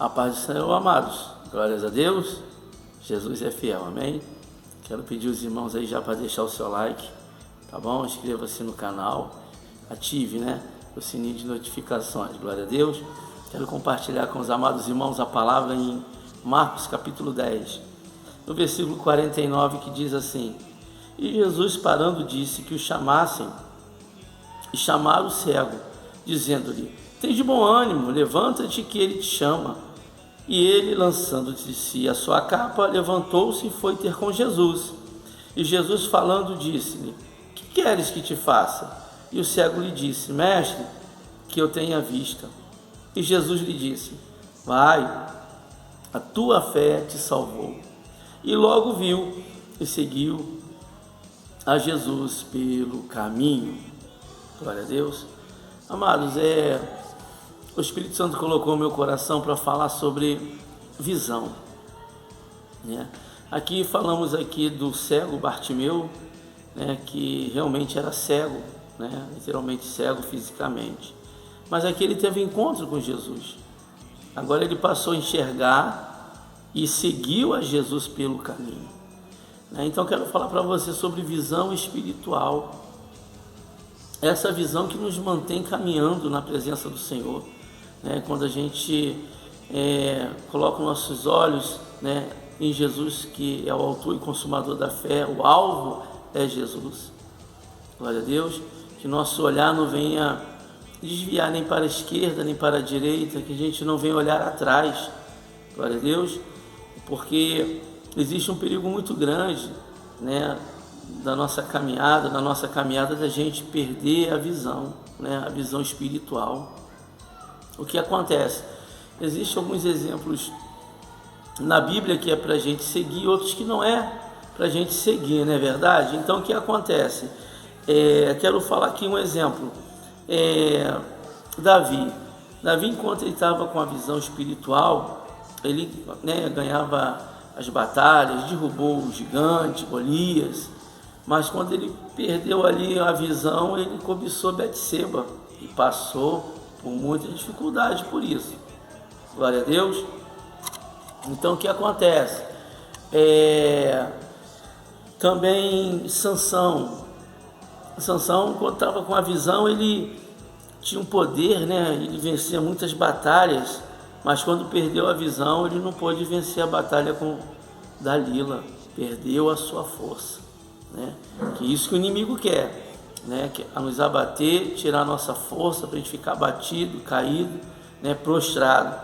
A paz do Senhor, amados. Glórias a Deus. Jesus é fiel, amém? Quero pedir os irmãos aí já para deixar o seu like, tá bom? Inscreva-se no canal, ative, o sininho de notificações. Glória a Deus. Quero compartilhar com os amados irmãos a palavra em Marcos capítulo 10, no versículo 49, que diz assim: E Jesus, parando, disse que o chamassem, e chamaram o cego, dizendo-lhe: Tem de bom ânimo, levanta-te que ele te chama. E ele, lançando de si a sua capa, levantou-se e foi ter com Jesus. E Jesus, falando, disse-lhe: Que queres que te faça? E o cego lhe disse: Mestre, que eu tenha vista. E Jesus lhe disse: Vai, a tua fé te salvou. E logo viu e seguiu a Jesus pelo caminho. Glória a Deus. Amados, o Espírito Santo colocou no meu coração para falar sobre visão. Aqui falamos aqui do cego Bartimeu, que realmente era cego, literalmente cego fisicamente. Mas aqui ele teve encontro com Jesus. Agora ele passou a enxergar e seguiu a Jesus pelo caminho. Então quero falar para você sobre visão espiritual. Essa visão que nos mantém caminhando na presença do Senhor. Quando a gente coloca nossos olhos em Jesus, que é o autor e consumador da fé, o alvo é Jesus. Glória a Deus. Que nosso olhar não venha desviar nem para a esquerda, nem para a direita, que a gente não venha olhar atrás. Glória a Deus. Porque existe um perigo muito grande, da nossa caminhada, da gente perder a visão, a visão espiritual. O que acontece? Existem alguns exemplos na Bíblia que é para a gente seguir, outros que não é para a gente seguir, não é verdade? Então o que acontece? Quero falar aqui um exemplo. Davi, enquanto ele estava com a visão espiritual, ele ganhava as batalhas, derrubou o gigante, Golias, mas quando ele perdeu ali a visão, ele cobiçou Betseba e passou por muita dificuldade por isso. Glória a Deus. Então o que acontece? Também Sansão, quando estava com a visão, ele tinha um poder, ele vencia muitas batalhas, mas quando perdeu a visão, ele não pôde vencer a batalha com Dalila, perdeu a sua força. Que isso que o inimigo quer. Que é nos abater, tirar a nossa força para a gente ficar abatido, caído, prostrado,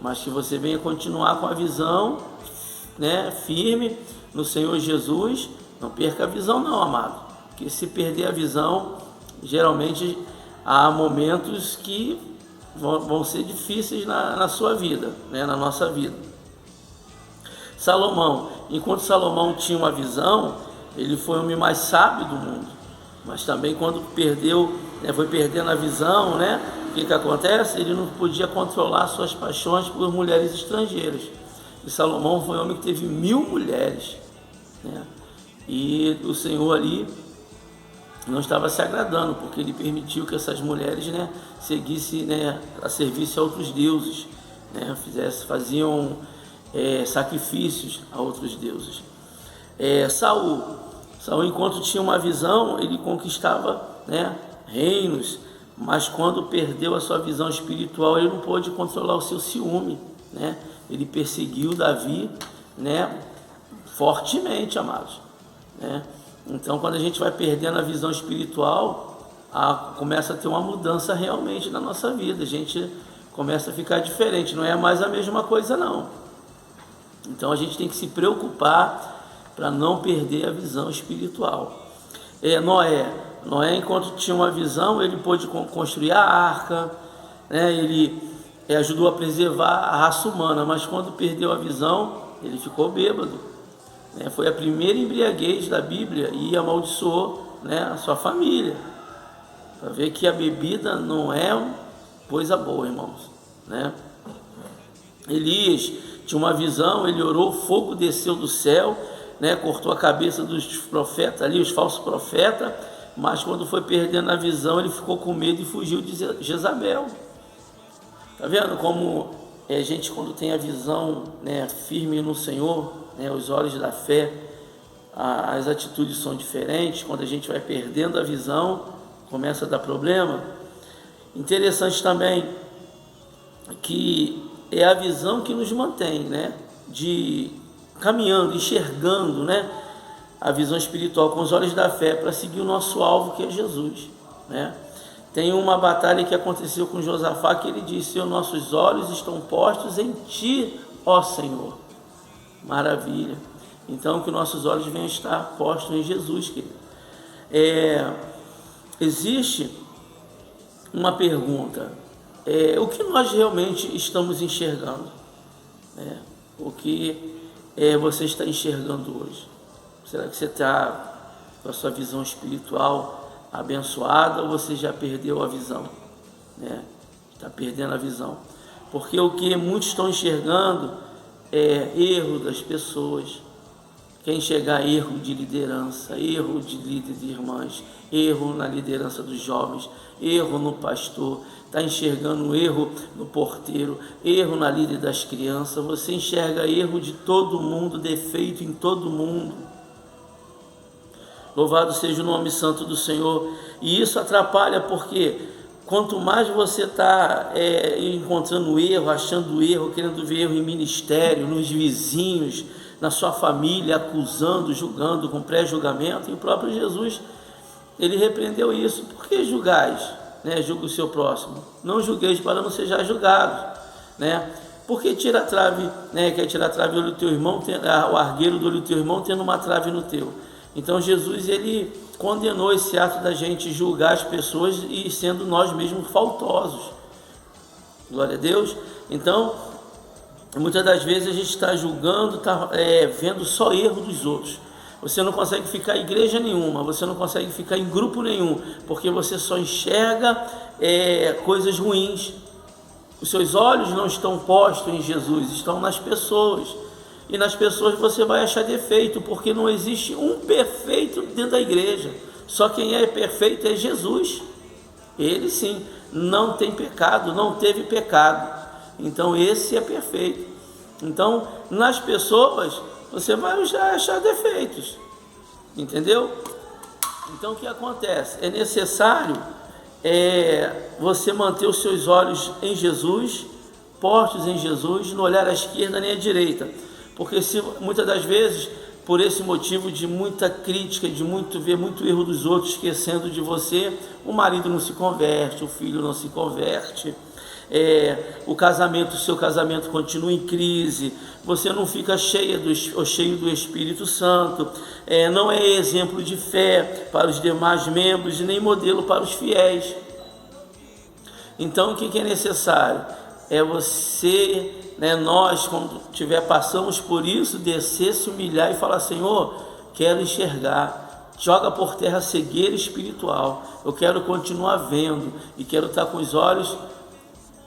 mas que você venha continuar com a visão, firme no Senhor Jesus. Não perca a visão não, amado, porque se perder a visão, geralmente há momentos que vão ser difíceis na sua vida, na nossa vida. Salomão, enquanto Salomão tinha uma visão, ele foi o homem mais sábio do mundo. Mas também quando perdeu, foi perdendo a visão, o que acontece? Ele não podia controlar suas paixões por mulheres estrangeiras. E Salomão foi um homem que teve 1000 mulheres. E o Senhor ali não estava se agradando, porque ele permitiu que essas mulheres seguissem, a serviço a outros deuses, faziam sacrifícios a outros deuses. Saul, enquanto tinha uma visão, ele conquistava reinos, mas quando perdeu a sua visão espiritual, ele não pôde controlar o seu ciúme. Ele perseguiu Davi fortemente, amados. Então, quando a gente vai perdendo a visão espiritual, começa a ter uma mudança realmente na nossa vida. A gente começa a ficar diferente, não é mais a mesma coisa não. Então a gente tem que se preocupar para não perder a visão espiritual. Noé, enquanto tinha uma visão, ele pôde construir a arca, ele ajudou a preservar a raça humana, mas quando perdeu a visão, ele ficou bêbado. Foi a primeira embriaguez da Bíblia e amaldiçoou a sua família. Para ver que a bebida não é coisa boa, irmãos. Elias tinha uma visão, ele orou, o fogo desceu do céu, cortou a cabeça dos profetas ali, os falsos profetas, mas quando foi perdendo a visão, ele ficou com medo e fugiu de Jezabel. Está vendo como A gente, quando tem a visão, né, firme no Senhor, né, os olhos da fé, as atitudes são diferentes. Quando a gente vai perdendo a visão, começa a dar problema. Interessante também que é a visão que nos mantém, né, de caminhando, enxergando, né, a visão espiritual com os olhos da fé para seguir o nosso alvo, que é Jesus, né? Tem uma batalha que aconteceu com Josafá, que ele disse: os nossos olhos estão postos em Ti, ó Senhor. Maravilha. Então, que nossos olhos venham estar postos em Jesus, querido. Existe uma pergunta: o que nós realmente estamos enxergando? O que você está enxergando hoje? Será que você está com a sua visão espiritual abençoada, ou você já perdeu a visão? Está perdendo a visão. Porque o que muitos estão enxergando é erro das pessoas. Quer enxergar erro de liderança, erro de líder de irmãs, erro na liderança dos jovens, erro no pastor, está enxergando erro no porteiro, erro na líder das crianças. Você enxerga erro de todo mundo, defeito em todo mundo. Louvado seja o nome santo do Senhor. E isso atrapalha, porque quanto mais você está encontrando erro, achando erro, querendo ver erro em ministério, nos vizinhos, na sua família, acusando, julgando, com pré-julgamento. E o próprio Jesus, ele repreendeu isso. Por que julgais? Julga o seu próximo. Não julgueis para não sejais julgados. Por que tira a trave, quer tirar a trave do olho do teu irmão, o argueiro do olho do teu irmão, tendo uma trave no teu? Então Jesus, ele condenou esse ato da gente julgar as pessoas e sendo nós mesmos faltosos. Glória a Deus. Então, muitas das vezes a gente está julgando, está vendo só erro dos outros. Você não consegue ficar em igreja nenhuma, você não consegue ficar em grupo nenhum, porque você só enxerga coisas ruins. Os seus olhos não estão postos em Jesus, estão nas pessoas. E nas pessoas você vai achar defeito, porque não existe um perfeito dentro da igreja. Só quem é perfeito é Jesus. Ele sim, não tem pecado, não teve pecado. Então esse é perfeito. Então nas pessoas você vai achar defeitos. Entendeu? Então o que acontece? É necessário você manter os seus olhos em Jesus, postos em Jesus, não olhar à esquerda nem à direita. Porque muitas das vezes, por esse motivo de muita crítica, de ver muito erro dos outros, esquecendo de você, o marido não se converte, o filho não se converte, o seu casamento continua em crise, você não fica cheio do Espírito Santo, não é exemplo de fé para os demais membros e nem modelo para os fiéis. Então o que é necessário? Você, nós, quando passamos por isso, descer, se humilhar e falar: Senhor, quero enxergar, joga por terra a cegueira espiritual, eu quero continuar vendo e quero estar com os olhos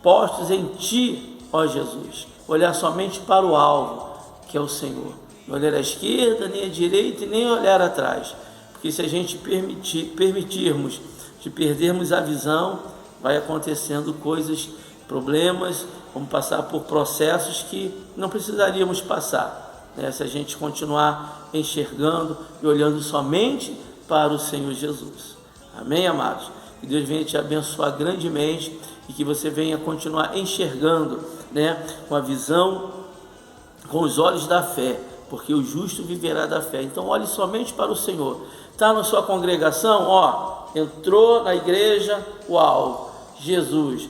postos em Ti, ó Jesus, olhar somente para o alvo, que é o Senhor, não olhar à esquerda, nem à direita e nem olhar atrás, porque se a gente permitirmos de perdermos a visão, vai acontecendo coisas, problemas, vamos passar por processos que não precisaríamos passar, se a gente continuar enxergando e olhando somente para o Senhor Jesus. Amém, amados? Que Deus venha te abençoar grandemente e que você venha continuar enxergando, com a visão, com os olhos da fé, porque o justo viverá da fé. Então olhe somente para o Senhor. Está na sua congregação, entrou na igreja, uau, Jesus,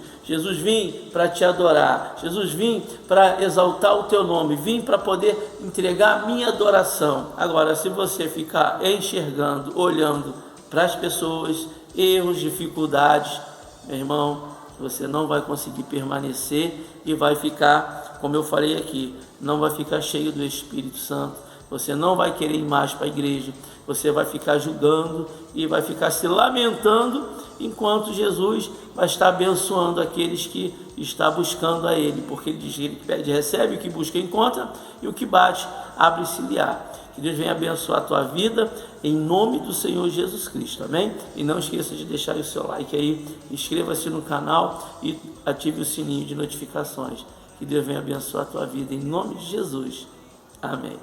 vim para te adorar, Jesus, vim para exaltar o teu nome, vim para poder entregar a minha adoração. Agora, se você ficar enxergando, olhando para as pessoas, erros, dificuldades, meu irmão, você não vai conseguir permanecer e vai ficar, como eu falei aqui, não vai ficar cheio do Espírito Santo, você não vai querer ir mais para a igreja, você vai ficar julgando e vai ficar se lamentando, enquanto Jesus vai estar abençoando aqueles que está buscando a Ele, porque Ele diz que Ele pede, recebe, o que busca, encontra, e o que bate, abre-se-lhe-á. Que Deus venha abençoar a tua vida, em nome do Senhor Jesus Cristo, amém? E não esqueça de deixar o seu like aí, inscreva-se no canal e ative o sininho de notificações. Que Deus venha abençoar a tua vida, em nome de Jesus. Amém.